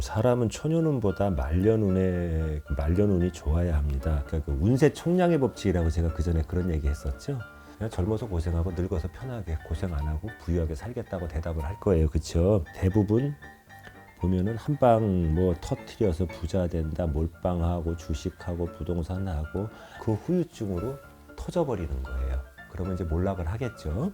사람은 초년운보다 말년운이 좋아야 합니다. 그러니까 그 운세 총량의 법칙이라고 제가 그 전에 그런 얘기 했었죠. 그냥 젊어서 고생하고 늙어서 편하게 고생 안 하고 부유하게 살겠다고 대답을 할 거예요. 그렇죠? 대부분 보면은 한방 뭐 터트려서 부자 된다, 몰빵하고 주식하고 부동산하고 그 후유증으로 터져버리는 거예요. 그러면 이제 몰락을 하겠죠.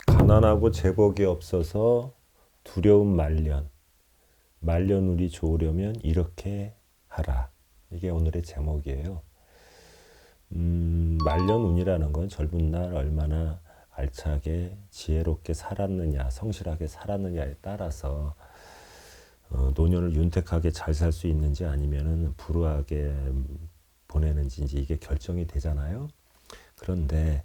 가난하고 제복이 없어서 두려운 말년운이 좋으려면 이렇게 하라. 이게 오늘의 제목이에요. 말년운이라는 건 젊은 날 얼마나 알차게 지혜롭게 살았느냐, 성실하게 살았느냐에 따라서 노년을 윤택하게 잘 살 수 있는지 아니면은 불우하게 보내는지 이게 결정이 되잖아요. 그런데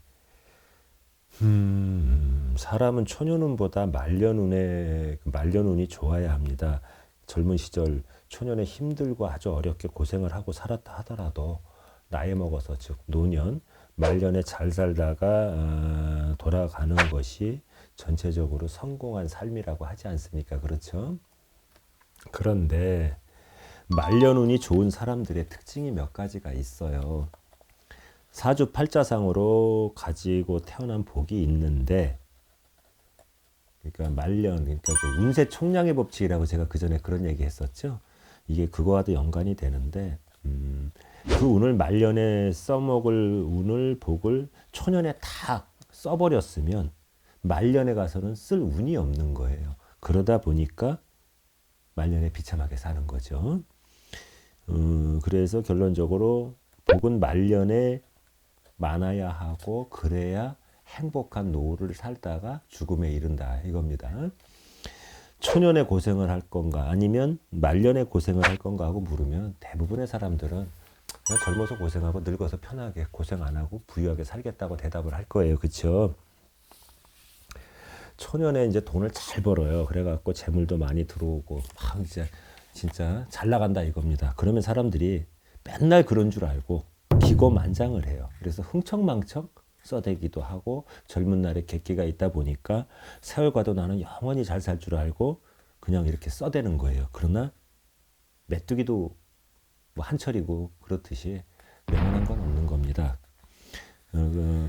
사람은 초년운보다 말년운이 좋아야 합니다. 젊은 시절 초년에 힘들고 아주 어렵게 고생을 하고 살았다 하더라도 나이 먹어서 즉 노년 말년에 잘 살다가 돌아가는 것이 전체적으로 성공한 삶이라고 하지 않습니까? 그렇죠? 그런데 말년운이 좋은 사람들의 특징이 몇 가지가 있어요. 사주팔자상으로 가지고 태어난 복이 있는데, 그러니까 그러니까 그 운세 총량의 법칙이라고 제가 그 전에 그런 얘기 했었죠. 이게 그거와도 연관이 되는데, 그 운을 말년에 써먹을 운을 복을 초년에 다 써버렸으면 말년에 가서는 쓸 운이 없는 거예요. 그러다 보니까 말년에 비참하게 사는 거죠. 그래서 결론적으로 복은 말년에 많아야 하고 그래야 행복한 노후를 살다가 죽음에 이른다 이겁니다. 초년에 고생을 할 건가 아니면 말년에 고생을 할 건가 하고 물으면 대부분의 사람들은 그냥 젊어서 고생하고 늙어서 편하게 고생 안 하고 부유하게 살겠다고 대답을 할 거예요. 그렇죠? 초년에 이제 돈을 잘 벌어요. 그래갖고 재물도 많이 들어오고 막 이제 진짜 잘 나간다 이겁니다. 그러면 사람들이 맨날 그런 줄 알고 기고만장을 해요. 그래서 흥청망청 써대기도 하고 젊은 날에 객기가 있다 보니까 세월과도 나는 영원히 잘 살 줄 알고 그냥 이렇게 써대는 거예요. 그러나 메뚜기도 뭐 한철이고 그렇듯이 영원한 건 없는 겁니다.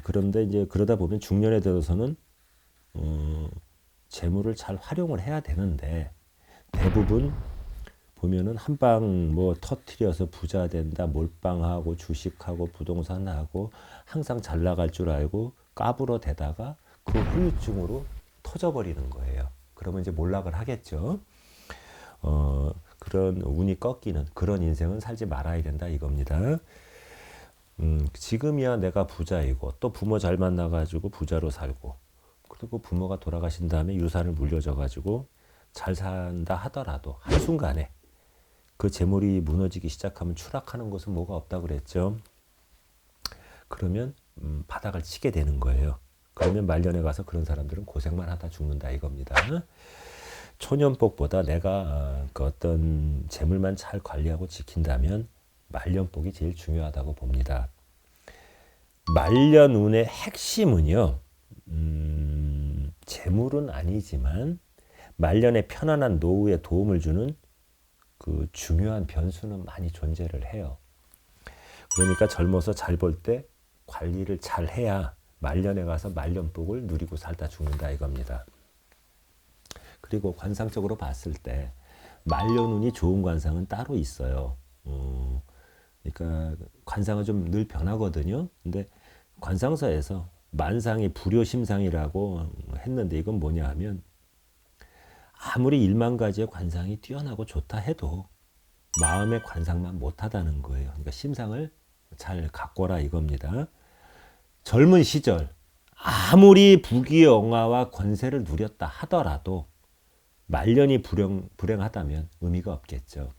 그런데 이제 그러다 보면 중년에 들어서는 재물을 잘 활용을 해야 되는데 대부분 보면은 한방 뭐 터트려서 부자 된다, 몰빵하고 주식하고 부동산하고 항상 잘 나갈 줄 알고 까불어 대다가 그 후유증으로 터져버리는 거예요. 그러면 이제 몰락을 하겠죠. 그런 운이 꺾이는 그런 인생은 살지 말아야 된다 이겁니다. 지금이야 내가 부자이고 또 부모 잘 만나가지고 부자로 살고 그리고 부모가 돌아가신 다음에 유산을 물려줘가지고 잘 산다 하더라도 한순간에 그 재물이 무너지기 시작하면 추락하는 것은 뭐가 없다 그랬죠. 그러면 바닥을 치게 되는 거예요. 그러면 말년에 가서 그런 사람들은 고생만 하다 죽는다 이겁니다. 초년복보다 내가 그 어떤 재물만 잘 관리하고 지킨다면 말년복이 제일 중요하다고 봅니다. 말년운의 핵심은요. 재물은 아니지만 말년에 편안한 노후에 도움을 주는 그 중요한 변수는 많이 존재를 해요. 그러니까 젊어서 잘 벌 때 관리를 잘 해야 말년에 가서 말년복을 누리고 살다 죽는다 이겁니다. 그리고 관상적으로 봤을 때 말년운이 좋은 관상은 따로 있어요. 그러니까 관상은 좀 늘 변하거든요. 근데 관상서에서 만상이 불효심상이라고 했는데 이건 뭐냐 하면 아무리 1만 가지의 관상이 뛰어나고 좋다 해도 마음의 관상만 못하다는 거예요. 그러니까 심상을 잘 갖거라 이겁니다. 젊은 시절 아무리 부귀영화와 권세를 누렸다 하더라도 말년이 불행하다면 의미가 없겠죠.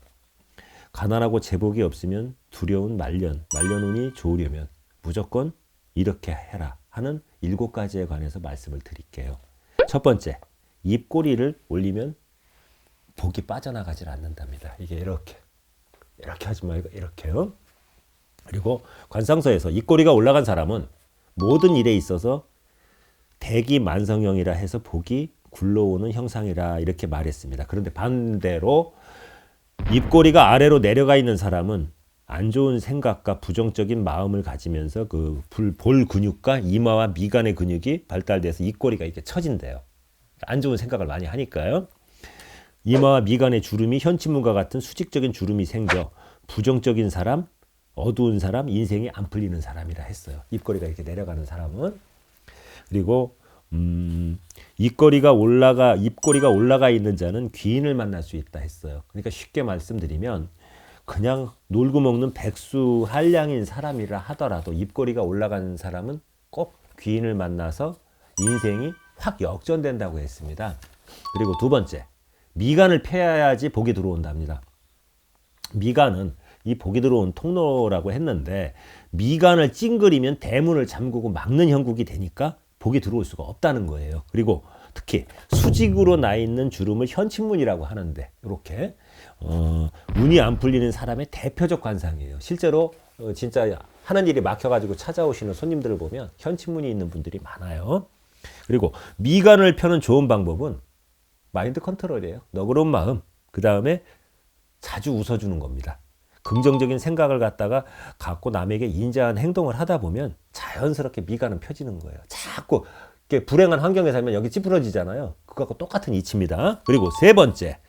가난하고 제복이 없으면 두려운 말년, 말년운이 좋으려면 무조건 이렇게 해라 하는 7가지에 관해서 말씀을 드릴게요. 첫 번째, 입꼬리를 올리면 복이 빠져나가질 않는답니다. 이게 이렇게 하지 말고 이렇게요. 그리고 관상서에서 입꼬리가 올라간 사람은 모든 일에 있어서 대기만성형이라 해서 복이 굴러오는 형상이라 이렇게 말했습니다. 그런데 반대로 입꼬리가 아래로 내려가 있는 사람은 안 좋은 생각과 부정적인 마음을 가지면서 그 볼 근육과 이마와 미간의 근육이 발달돼서 입꼬리가 이렇게 처진대요. 안 좋은 생각을 많이 하니까요. 이마와 미간의 주름이 현친문과 같은 수직적인 주름이 생겨 부정적인 사람, 어두운 사람, 인생이 안 풀리는 사람이라 했어요. 입꼬리가 이렇게 내려가는 사람은. 그리고 입꼬리가 올라가 있는 자는 귀인을 만날 수 있다 했어요. 그러니까 쉽게 말씀드리면 그냥 놀고 먹는 백수 한량인 사람이라 하더라도 입꼬리가 올라가는 사람은 꼭 귀인을 만나서 인생이 확 역전된다고 했습니다. 그리고 두 번째, 미간을 펴야지 복이 들어온답니다. 미간은 이 복이 들어온 통로라고 했는데 미간을 찡그리면 대문을 잠그고 막는 형국이 되니까 복이 들어올 수가 없다는 거예요. 그리고 특히 수직으로 나 있는 주름을 현친문이라고 하는데 이렇게 운이 안 풀리는 사람의 대표적 관상이에요. 실제로 진짜 하는 일이 막혀가지고 찾아오시는 손님들을 보면 현친문이 있는 분들이 많아요. 그리고 미간을 펴는 좋은 방법은 마인드 컨트롤이에요. 너그러운 마음, 그 다음에 자주 웃어주는 겁니다. 긍정적인 생각을 갖고 남에게 인자한 행동을 하다 보면 자연스럽게 미간은 펴지는 거예요. 자꾸 이렇게 불행한 환경에 살면 여기 찌푸러지잖아요. 그거하고 똑같은 이치입니다. 그리고 세 번째,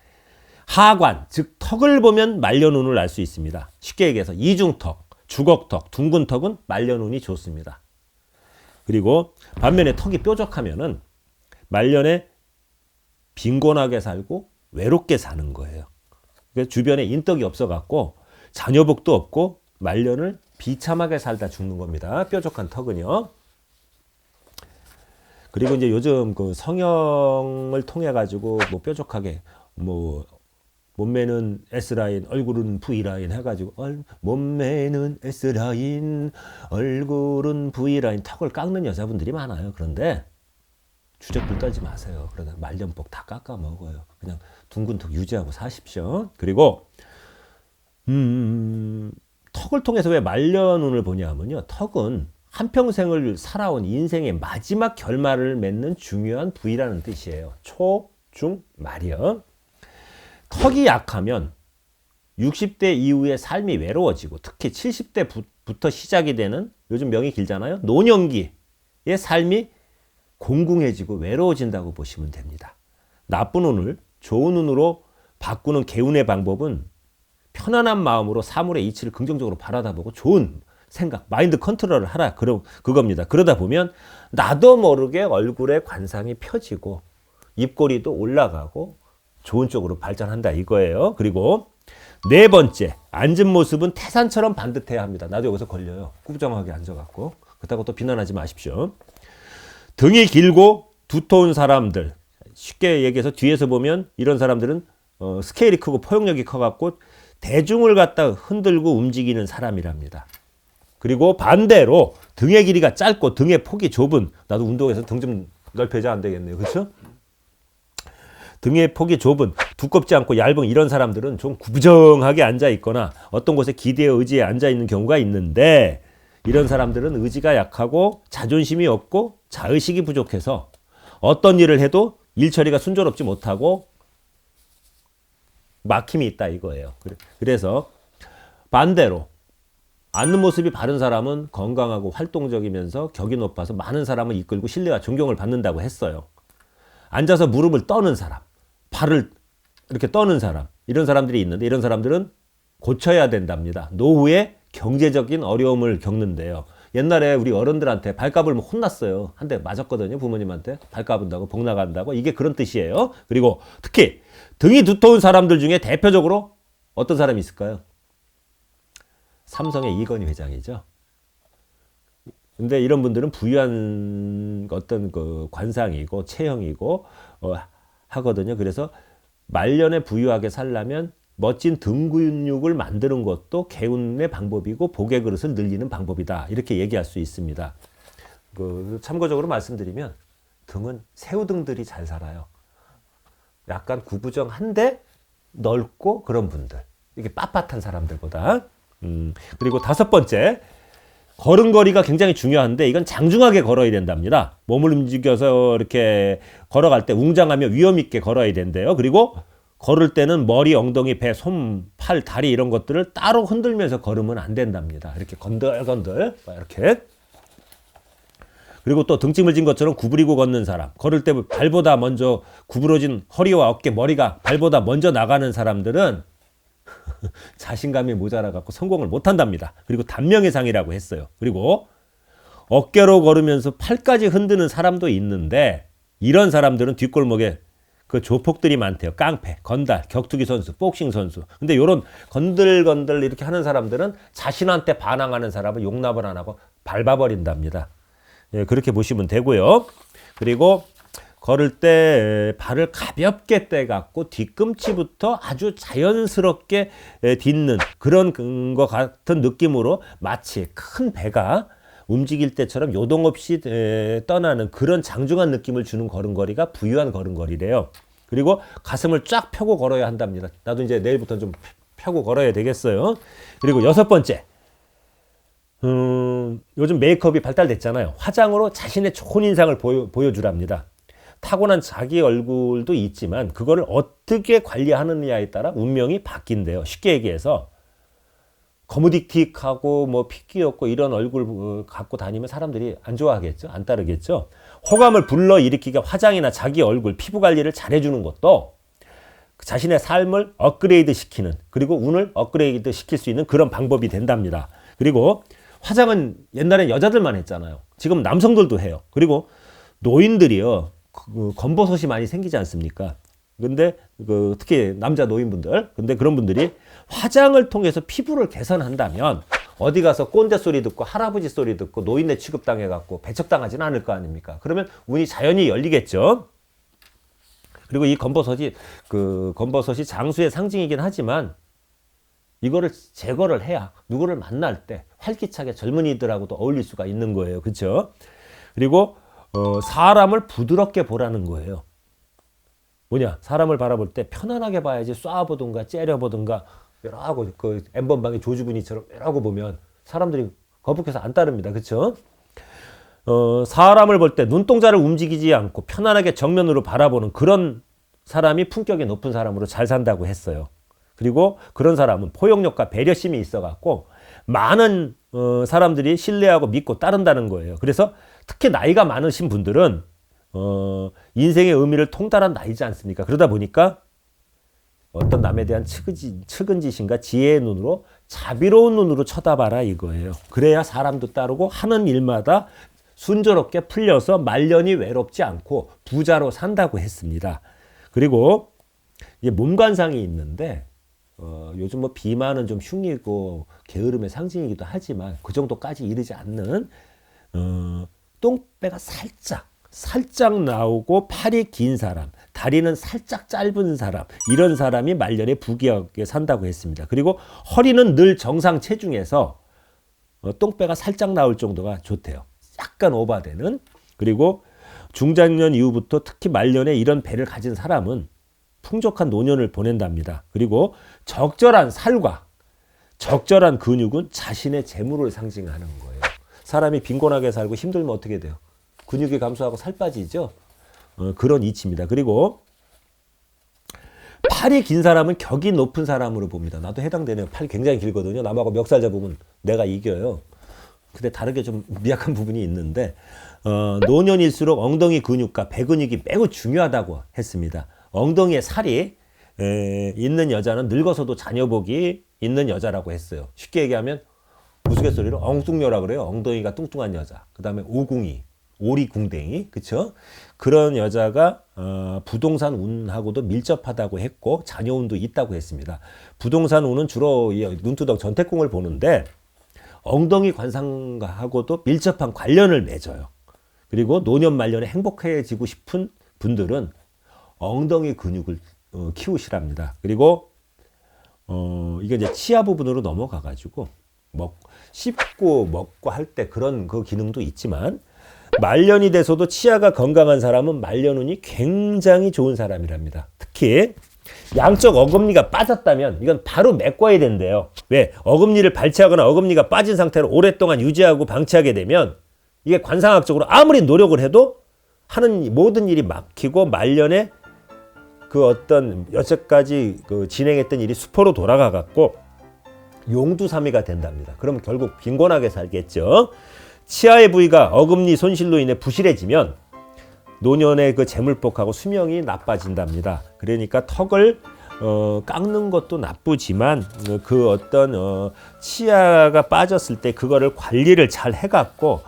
하관, 즉 턱을 보면 말년운을 알 수 있습니다. 쉽게 얘기해서 이중턱, 주걱턱, 둥근턱은 말년운이 좋습니다. 그리고 반면에 턱이 뾰족하면은 말년에 빈곤하게 살고 외롭게 사는 거예요. 그러니까 주변에 인덕이 없어갖고 자녀복도 없고 말년을 비참하게 살다 죽는 겁니다. 뾰족한 턱은요. 그리고 이제 요즘 그 성형을 통해 가지고 뭐 뾰족하게 뭐 몸매는 S라인, 얼굴은 V라인 해가지고 몸매는 S라인, 얼굴은 V라인 턱을 깎는 여자분들이 많아요. 그런데 주접불 떨지 마세요. 그러다 말년복 다 깎아 먹어요. 그냥 둥근 턱 유지하고 사십시오. 그리고 턱을 통해서 왜 말년운을 보냐면요. 턱은 한평생을 살아온 인생의 마지막 결말을 맺는 중요한 부위라는 뜻이에요. 초, 중, 말이요. 턱이 약하면 60대 이후에 삶이 외로워지고 특히 70대부터 시작이 되는 요즘 명이 길잖아요. 노년기의 삶이 공공해지고 외로워진다고 보시면 됩니다. 나쁜 운을 좋은 운으로 바꾸는 개운의 방법은 편안한 마음으로 사물의 이치를 긍정적으로 바라다보고 좋은 생각, 마인드 컨트롤을 하라. 그겁니다. 그러다 보면 나도 모르게 얼굴의 관상이 펴지고 입꼬리도 올라가고 좋은 쪽으로 발전한다 이거예요. 그리고 네 번째, 앉은 모습은 태산처럼 반듯해야 합니다. 나도 여기서 걸려요. 꾸부정하게 앉아갖고. 그렇다고 또 비난하지 마십시오. 등이 길고 두터운 사람들, 쉽게 얘기해서 뒤에서 보면 이런 사람들은 스케일이 크고 포용력이 커갖고 대중을 갖다 흔들고 움직이는 사람이랍니다. 그리고 반대로 등의 길이가 짧고 등의 폭이 좁은, 나도 운동해서 등 좀 넓혀야 안 되겠네요. 그렇죠? 등의 폭이 좁은, 두껍지 않고 얇은 이런 사람들은 좀 구부정하게 앉아 있거나 어떤 곳에 기대어 의지에 앉아 있는 경우가 있는데, 이런 사람들은 의지가 약하고 자존심이 없고 자의식이 부족해서 어떤 일을 해도 일 처리가 순조롭지 못하고 막힘이 있다 이거예요. 그래서 반대로 앉는 모습이 바른 사람은 건강하고 활동적이면서 격이 높아서 많은 사람을 이끌고 신뢰와 존경을 받는다고 했어요. 앉아서 무릎을 떠는 사람, 발을 이렇게 떠는 사람, 이런 사람들이 있는데 이런 사람들은 고쳐야 된답니다. 노후에 경제적인 어려움을 겪는데요. 옛날에 우리 어른들한테 발가불 혼났어요. 한 대 맞았거든요. 부모님한테 발가분다고 복 나간다고. 이게 그런 뜻이에요. 그리고 특히 등이 두터운 사람들 중에 대표적으로 어떤 사람이 있을까요? 삼성의 이건희 회장이죠. 근데 이런 분들은 부유한 어떤 그 관상이고 체형이고 하거든요. 그래서 말년에 부유하게 살려면 멋진 등 근육을 만드는 것도 개운의 방법이고 복의 그릇을 늘리는 방법이다. 이렇게 얘기할 수 있습니다. 참고적으로 말씀드리면 등은 새우등들이 잘 살아요. 약간 구부정한데 넓고 그런 분들. 이게 빳빳한 사람들보다. 그리고 5번째. 걸음걸이가 굉장히 중요한데 이건 장중하게 걸어야 된답니다. 몸을 움직여서 이렇게 걸어갈 때 웅장하며 위험 있게 걸어야 된대요. 그리고 걸을 때는 머리, 엉덩이, 배, 손, 팔, 다리 이런 것들을 따로 흔들면서 걸으면 안 된답니다. 이렇게 건들건들 이렇게. 그리고 또 등짐을 진 것처럼 구부리고 걷는 사람, 걸을 때 발보다 먼저 구부러진 허리와 어깨, 머리가 발보다 먼저 나가는 사람들은 자신감이 모자라 갖고 성공을 못 한답니다. 그리고 단명의상이라고 했어요. 그리고 어깨로 걸으면서 팔까지 흔드는 사람도 있는데 이런 사람들은 뒷골목에 그 조폭들이 많대요. 깡패, 건달, 격투기 선수, 복싱 선수. 근데 이런 건들건들 이렇게 하는 사람들은 자신한테 반항하는 사람을 용납을 안 하고 밟아버린답니다. 예, 그렇게 보시면 되고요. 그리고 걸을 때 발을 가볍게 떼갖고 뒤꿈치부터 아주 자연스럽게 딛는 그런 것 같은 느낌으로 마치 큰 배가 움직일 때처럼 요동 없이 떠나는 그런 장중한 느낌을 주는 걸음걸이가 부유한 걸음걸이래요. 그리고 가슴을 쫙 펴고 걸어야 한답니다. 나도 이제 내일부터 좀 펴고 걸어야 되겠어요. 그리고 6번째. 요즘 메이크업이 발달됐잖아요. 화장으로 자신의 좋은 인상을 보여주랍니다. 타고난 자기 얼굴도 있지만 그거를 어떻게 관리하느냐에 따라 운명이 바뀐대요. 쉽게 얘기해서 거무딕틱하고 뭐 피 귀엽고 이런 얼굴 갖고 다니면 사람들이 안 좋아하겠죠. 안 따르겠죠. 호감을 불러일으키게 화장이나 자기 얼굴, 피부 관리를 잘해주는 것도 자신의 삶을 업그레이드 시키는, 그리고 운을 업그레이드 시킬 수 있는 그런 방법이 된답니다. 그리고 화장은 옛날엔 여자들만 했잖아요. 지금 남성들도 해요. 그리고 노인들이요. 검버섯이 많이 생기지 않습니까? 근데 특히 남자 노인분들, 근데 그런 분들이 화장을 통해서 피부를 개선한다면 어디 가서 꼰대 소리 듣고 할아버지 소리 듣고 노인네 취급당해 갖고 배척당하지는 않을 거 아닙니까? 그러면 운이 자연히 열리겠죠. 그리고 이 검버섯이 검버섯이 장수의 상징이긴 하지만 이거를 제거를 해야 누구를 만날 때 활기차게 젊은이들하고도 어울릴 수가 있는 거예요. 그렇죠? 그리고 사람을 부드럽게 보라는 거예요. 뭐냐? 사람을 바라볼 때 편안하게 봐야지 쏴보든가 째려보든가 이러고 그 N번방의 조주분이처럼 이러고 보면 사람들이 거북해서 안 따릅니다. 그렇죠? 사람을 볼 때 눈동자를 움직이지 않고 편안하게 정면으로 바라보는 그런 사람이 품격이 높은 사람으로 잘 산다고 했어요. 그리고 그런 사람은 포용력과 배려심이 있어갖고 많은 사람들이 신뢰하고 믿고 따른다는 거예요. 그래서 특히 나이가 많으신 분들은 인생의 의미를 통달한 나이지 않습니까? 그러다 보니까 어떤 남에 대한 측은지심과 지혜의 눈으로 자비로운 눈으로 쳐다봐라 이거예요. 그래야 사람도 따르고 하는 일마다 순조롭게 풀려서 말년이 외롭지 않고 부자로 산다고 했습니다. 그리고 이게 몸관상이 있는데 요즘 뭐 비만은 좀 흉이고 게으름의 상징이기도 하지만 그 정도까지 이르지 않는 똥배가 살짝 나오고 팔이 긴 사람, 다리는 살짝 짧은 사람, 이런 사람이 말년에 부귀하게 산다고 했습니다. 그리고 허리는 늘 정상 체중에서 똥배가 살짝 나올 정도가 좋대요. 약간 오바되는. 그리고 중장년 이후부터 특히 말년에 이런 배를 가진 사람은 풍족한 노년을 보낸답니다. 그리고 적절한 살과 적절한 근육은 자신의 재물을 상징하는 거예요. 사람이 빈곤하게 살고 힘들면 어떻게 돼요? 근육이 감소하고 살 빠지죠. 그런 이치입니다. 그리고 팔이 긴 사람은 격이 높은 사람으로 봅니다. 나도 해당되네요. 팔이 굉장히 길거든요. 남하고 멱살 잡으면 내가 이겨요. 근데 다르게 좀 미약한 부분이 있는데 노년일수록 엉덩이 근육과 배 근육이 매우 중요하다고 했습니다. 엉덩이에 살이 있는 여자는 늙어서도 자녀복이 있는 여자라고 했어요. 쉽게 얘기하면 우스갯소리로 엉뚱녀라 그래요. 엉덩이가 뚱뚱한 여자. 그 다음에 오궁이, 오리궁뎅이, 그쵸? 그런 여자가 부동산 운하고도 밀접하다고 했고 자녀운도 있다고 했습니다. 부동산 운은 주로 눈두덩 전태궁을 보는데 엉덩이 관상하고도 밀접한 관련을 맺어요. 그리고 노년 말년에 행복해지고 싶은 분들은 엉덩이 근육을 키우시랍니다. 그리고 이게 이제 치아 부분으로 넘어가가지고 씹고 먹고 할 때 그런 그 기능도 있지만 말년이 돼서도 치아가 건강한 사람은 말년운이 굉장히 좋은 사람이랍니다. 특히 양쪽 어금니가 빠졌다면 이건 바로 메꿔야 된대요. 왜? 어금니를 발치하거나 어금니가 빠진 상태로 오랫동안 유지하고 방치하게 되면 이게 관상학적으로 아무리 노력을 해도 하는 모든 일이 막히고 말년에 그 어떤 여태까지 그 진행했던 일이 수포로 돌아가 갖고 용두사미가 된답니다. 그러면 결국 빈곤하게 살겠죠. 치아의 부위가 어금니 손실로 인해 부실해지면 노년의 그 재물복하고 수명이 나빠진답니다. 그러니까 턱을 깎는 것도 나쁘지만 그 어떤 치아가 빠졌을 때 그거를 관리를 잘 해갖고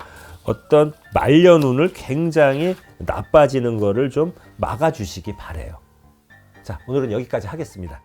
어떤 말년운을 굉장히 나빠지는 거를 좀 막아주시기 바래요. 자, 오늘은 여기까지 하겠습니다.